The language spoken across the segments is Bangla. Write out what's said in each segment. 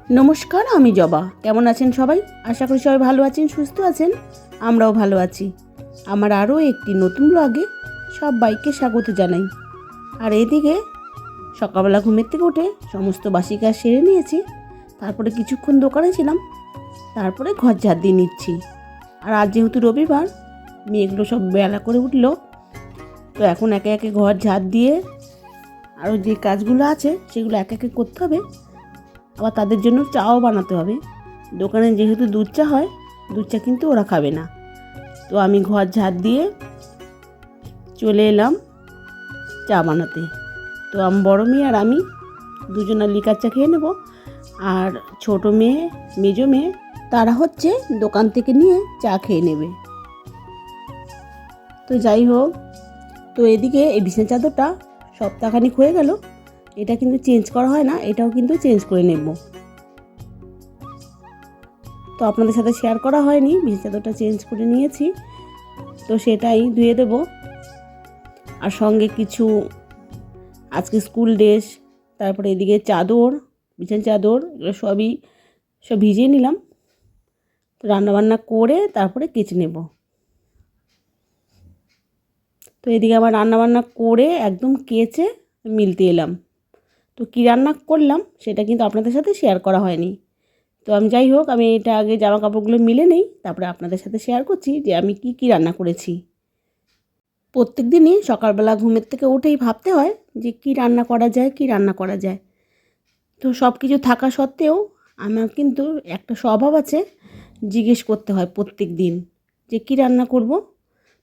নমস্কার, আমি জবা। কেমন আছেন সবাই? আশা করি সবাই ভালো আছেন, সুস্থ আছেন। আমরাও ভালো আছি। আমার আরও একটি নতুন ব্লগে সবাইকে স্বাগত জানাই। আর এদিকে সকালবেলা ঘুমের থেকে উঠে সমস্ত বাসি কাজ সেরে নিয়েছি। তারপরে কিছুক্ষণ দোকানে ছিলাম, তারপরে ঘর ঝাড় দিয়ে নিচ্ছি। আর আজ যেহেতু রবিবার, মেয়েগুলো সব বেলা করে উঠলো, তো এখন একে একে ঘর ঝাড় দিয়ে আরও যে কাজগুলো আছে সেগুলো একে একে করতে হবে। আবার তাদের জন্য চাও বানাতে হবে। দোকানে যেহেতু দুধ চা হয়, দুধ চা কিন্তু ওরা খাবে না। তো আমি ঘর ঝাড় দিয়ে চলে এলাম চা বানাতে। তো আমি বড় মেয়ে আর আমি দুজনা লিকার চা খেয়ে নেব। আর ছোটো মেয়ে, মেজো মেয়ে, তারা হচ্ছে দোকান থেকে নিয়ে চা খেয়ে নেবে। তো যাই হোক, তো এদিকে এই বিছানা চাদরটা সপ্তাহখানিক হয়ে গেল। এটা কিন্তু চেঞ্জ করা হয় না, এটাও কিন্তু চেঞ্জ করে নেব। তো আপনাদের সাথে শেয়ার করা হয়নি, বিছানা চাদরটা চেঞ্জ করে নিয়েছি, তো সেটাই ধুয়ে দেব। আর সঙ্গে কিছু আজকে স্কুল ড্রেস, তারপরে এদিকে চাদর, বিছানা চাদর, এগুলো সব ভিজিয়ে নিলাম। তো রান্নাবান্না করে তারপরে কেচে নেব। তো এদিকে আবার রান্নাবান্না করে একদম কেচে মিলতে এলাম। তো কী রান্না করলাম সেটা কিন্তু আপনাদের সাথে শেয়ার করা হয়নি। তো যাই হোক, আমি এটা আগে জামা কাপড়গুলো মিলে নেই, তারপরে আপনাদের সাথে শেয়ার করছি যে আমি কি রান্না করেছি। প্রত্যেক দিনই সকালবেলা ঘুমের থেকে উঠেই ভাবতে হয় যে কি রান্না করা যায়। তো সব কিছু থাকা সত্ত্বেও আমার কিন্তু একটা স্বভাব আছে, জিজ্ঞেস করতে হয় প্রত্যেক দিন যে কি রান্না করব।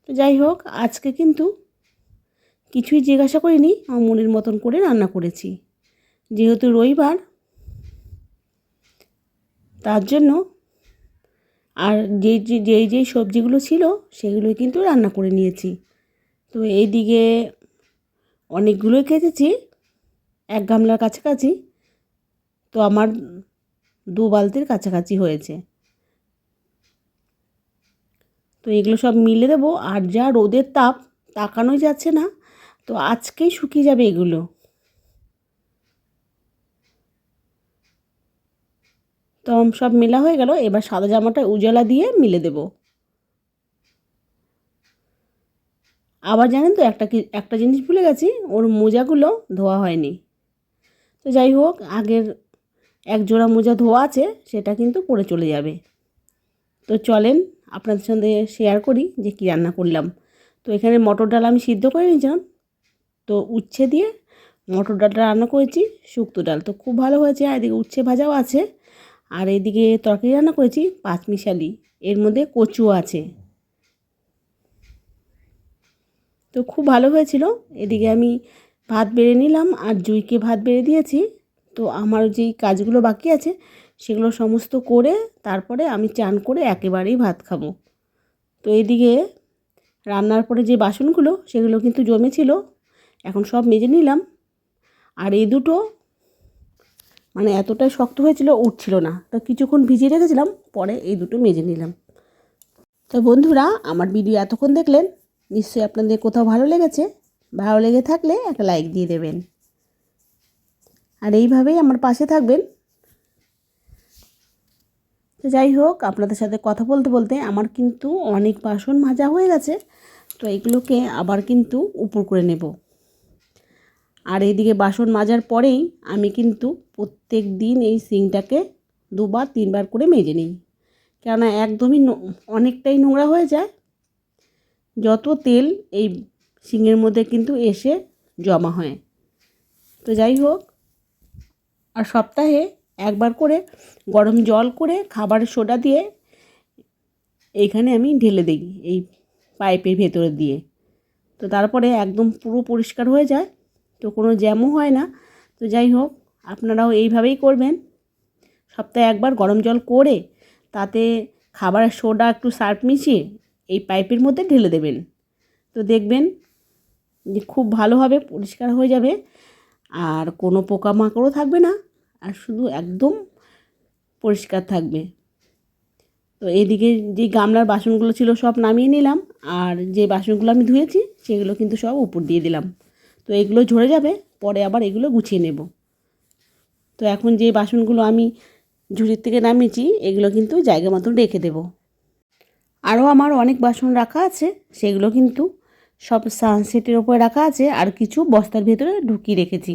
তো যাই হোক, আজকে কিন্তু কিছুই জিজ্ঞাসা করিনি, আমার মনের মতন করে রান্না করেছি। যেহেতু রবিবার, তার জন্য আর যেই সবজিগুলো ছিল সেগুলোই কিন্তু রান্না করে নিয়েছি। তো এইদিকে অনেকগুলোই কেটেছি, 1 গামলার কাছাকাছি। তো আমার 2 বালতির কাছাকাছি হয়েছে। তো এগুলো সব মিলে দেবো। আর যা রোদের তাপ, তাকানোই যাচ্ছে না। তো আজকেই শুকিয়ে যাবে এগুলো। তো সব মেলা হয়ে গেল। এবার সাদা জামাটা উজালা দিয়ে মিলে দেব। আবার জানেন তো, একটা জিনিস ভুলে গেছি, ওর মোজাগুলো ধোয়া হয়নি। তো যাই হোক, আগের 1 জোড়া মোজা ধোয়া আছে, সেটা কিন্তু পরে চলে যাবে। তো চলেন আপনাদের সঙ্গে শেয়ার করি যে কী রান্না করলাম। তো এখানে মটর ডাল আমি সিদ্ধ করে নিয়েছিলাম। তো উচ্ছে দিয়ে মটর ডালটা রান্না করেছি, শুক্তো ডাল তো খুব ভালো হয়েছে। আর এদিকে উচ্ছে ভাজাও আছে। আর এদিকে তরকারি রান্না করেছি পাঁচমিশালি, এর মধ্যে কচু আছে। তো খুব ভালো হয়েছিল। এদিকে আমি ভাত বেড়ে নিলাম আর জুইকে ভাত বেড়ে দিয়েছি। তো আমার যেই কাজগুলো বাকি আছে সেগুলো সমস্ত করে তারপরে আমি চান করে একেবারেই ভাত খাবো। তো এদিকে রান্নার পরে যে বাসনগুলো সেগুলো কিন্তু জমেছিল, এখন সব মেজে নিলাম। আর এই দুটো এতটাই শক্ত হয়েছিল, উঠছিল না। তো কিছুক্ষণ ভিজিয়ে রেখেছিলাম, পরে এই দুটো মেজে নিলাম। তো বন্ধুরা, আমার ভিডিও এতক্ষণ দেখলেন, নিশ্চয়ই আপনাদের কোথাও ভালো লেগেছে। ভালো লেগে থাকলে একটা লাইক দিয়ে দেবেন। আর এইভাবেই আমার পাশে থাকবেন। তো যাই হোক, আপনাদের সাথে কথা বলতে বলতে আমার কিন্তু অনেক বাসন মাজা হয়ে গেছে। তো এগুলোকে আবার কিন্তু উপর করে নেব। আর এইদিকে বাসন মাজার পরেই আমি কিন্তু প্রত্যেক দিন এই সিঙ্কটাকে 2-3 বার করে মেজে নিই, কেননা একদমই অনেকটাই নোংরা হয়ে যায়। যত তেল এই সিঙ্কের মধ্যে কিন্তু এসে জমা হয়। তো যাই হোক, আর সপ্তাহে 1বার করে গরম জল করে খাবারের সোডা দিয়ে এইখানে আমি ঢেলে দিই, এই পাইপের ভেতরে দিয়ে। তো তারপরে একদম পুরো পরিষ্কার হয়ে যায়, তো কোনো জ্যামও হয় না। তো যাই হোক, আপনারাও এইভাবেই করবেন। সপ্তাহে 1বার গরম জল করে তাতে খাবারের সোডা একটু সার্ফ মিশিয়ে এই পাইপের মধ্যে ঢেলে দেবেন। তো দেখবেন যে খুব ভালোভাবে পরিষ্কার হয়ে যাবে, আর কোনো পোকামাকড়ও থাকবে না, আর শুধু একদম পরিষ্কার থাকবে। তো এইদিকে যে গামলার বাসনগুলো ছিল সব নামিয়ে নিলাম, আর যে বাসনগুলো আমি ধুয়েছি সেগুলো কিন্তু সব উপর দিয়ে দিলাম। তো এগুলো ঝরে যাবে, পরে আবার এগুলো গুছিয়ে নেব। তো এখন যে বাসনগুলো আমি ঝুড়ির থেকে নামিয়েছি, এগুলো কিন্তু জায়গা মতন রেখে দেব। আরও আমার অনেক বাসন রাখা আছে, সেগুলো কিন্তু সব সানসেটের ওপরে রাখা আছে, আর কিছু বস্তার ভেতরে ঢুকিয়ে রেখেছি।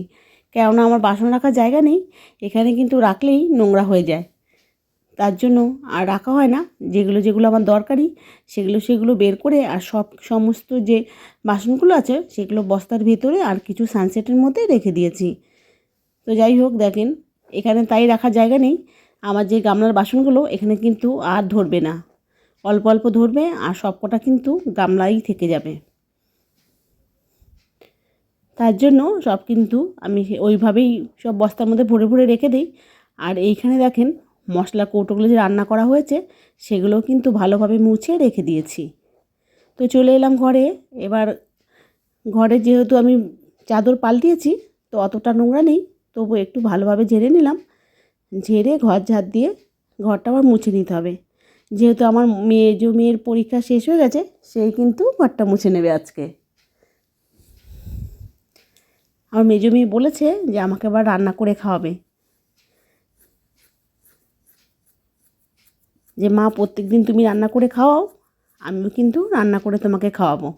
কেননা আমার বাসন রাখার জায়গা নেই, এখানে কিন্তু রাখলেই নোংরা হয়ে যায়, তার জন্য আর রাখা হয় না। যেগুলো যেগুলো আমার দরকারি সেগুলো বের করে, আর সমস্ত যে বাসনগুলো আছে সেগুলো বস্তার ভেতরে আর কিছু সানসেটের মধ্যে রেখে দিয়েছি। তো যাই হোক, দেখেন এখানে তাই রাখার জায়গা নেই। আমার যে গামলার বাসনগুলো এখানে কিন্তু আর ধরবে না, অল্প অল্প ধরবে, আর সবকটা কিন্তু গামলাই থেকে যাবে। তার জন্য সব কিন্তু আমি ওইভাবেই সব বস্তার মধ্যে ভরে ভরে রেখে দিই। আর এইখানে দেখেন মশলা কৌটোগুলো যে রান্না করা হয়েছে সেগুলোও কিন্তু ভালোভাবে মুছে রেখে দিয়েছি। তো চলে এলাম ঘরে। এবার ঘরে যেহেতু আমি চাদর পাল্টিয়েছি, তো অতটা নোংরা নেই, তবু একটু ভালোভাবে ঝেড়ে নিলাম। ঝেড়ে ঘর ঝাড় দিয়ে ঘরটা আবার মুছে নিতে হবে। যেহেতু আমার মেয়ের পরীক্ষা শেষ হয়ে গেছে, সেই কিন্তু ঘরটা মুছে নেবে আজকে। আমার মেয়ে বলেছে যে আমাকে আবার রান্না করে খাওয়াবে, যে মা প্রত্যেকদিন তুমি রান্না করে খাওয়াও, আমিও কিন্তু রান্না করে তোমাকে খাওয়াবো।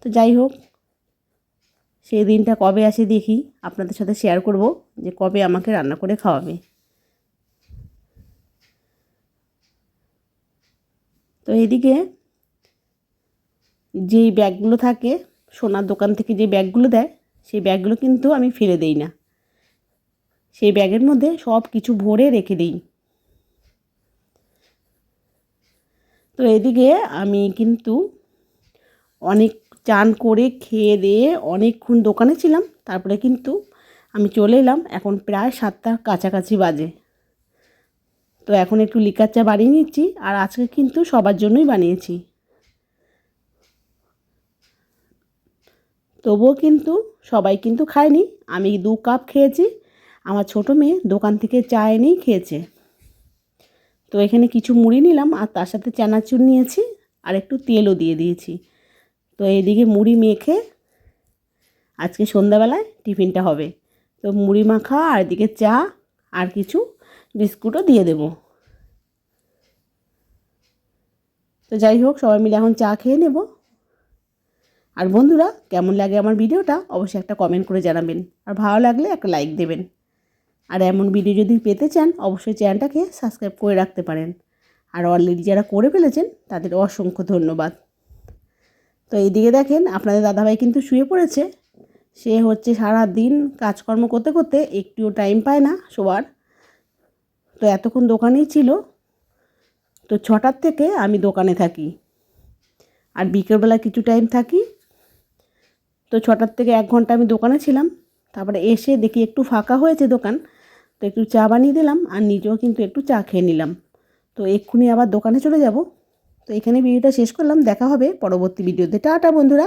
তো যাই হোক, সেই দিনটা কবে আসে দেখি, আপনাদের সাথে শেয়ার করব যে কবে আমাকে রান্না করে খাওয়াবে। তো এদিকে যেই ব্যাগগুলো থাকে, সোনার দোকান থেকে যে ব্যাগগুলো দেয়, সেই ব্যাগগুলো কিন্তু আমি ফেলে দেই না, সেই ব্যাগের মধ্যে সব কিছু ভরে রেখে দিই। তো এদিকে আমি কিন্তু অনেক চান করে খেয়ে দিয়ে অনেকক্ষণ দোকানে ছিলাম, তারপরে কিন্তু আমি চলে এলাম। এখন প্রায় 7টার কাছাকাছি বাজে। তো এখন একটু লিকার চা বানিয়ে নিচ্ছি, আর আজকে কিন্তু সবার জন্যই বানিয়েছি। তবুও কিন্তু সবাই কিন্তু খায়নি, আমি 2 কাপ খেয়েছি। আমার ছোটো মেয়ে দোকান থেকে চা এনেই খেয়েছে। তো এখানে কিছু মুড়ি নিলাম, আর তার সাথে চানাচুর নিয়েছি, আর একটু তেলও দিয়ে দিয়েছি। তো এদিকে মুড়ি মেখে আজকে সন্ধ্যাবেলায় টিফিনটা হবে। তো মুড়ি মাখা, আর এদিকে চা, আর কিছু বিস্কুটও দিয়ে দেব। তো যাই হোক, সবাই মিলে এখন চা খেয়ে নেব। আর বন্ধুরা, কেমন লাগে আমার ভিডিওটা অবশ্যই একটা কমেন্ট করে জানাবেন, আর ভালো লাগলে একটা লাইক দেবেন। আর এমন ভিডিও যদি পেতে চান অবশ্যই চ্যানেলটাকে সাবস্ক্রাইব করে রাখতে পারেন। আর অলরেডি যারা করে ফেলেছেন তাদের অসংখ্য ধন্যবাদ। তো এইদিকে দেখেন আপনাদের দাদাভাই কিন্তু শুয়ে পড়েছে। সে হচ্ছে সারা দিন কাজকর্ম করতে করতে একটুও টাইম পায় না শোয়ার। তো এতক্ষণ দোকানেই ছিল। তো 6টার থেকে আমি দোকানে থাকি, আর বিকেলবেলা কিছু টাইম থাকি। তো 6টার থেকে 1 ঘন্টা আমি দোকানে ছিলাম। তারপরে এসে দেখি একটু ফাঁকা হয়েছে দোকান, তো একটু চা বানিয়ে দিলাম, আর নিজেও কিন্তু একটু চা খেয়ে নিলাম। তো এক্ষুনি আবার দোকানে চলে যাব। তো এখানে ভিডিওটা শেষ করলাম, দেখা হবে পরবর্তী ভিডিওতে। টাটা বন্ধুরা।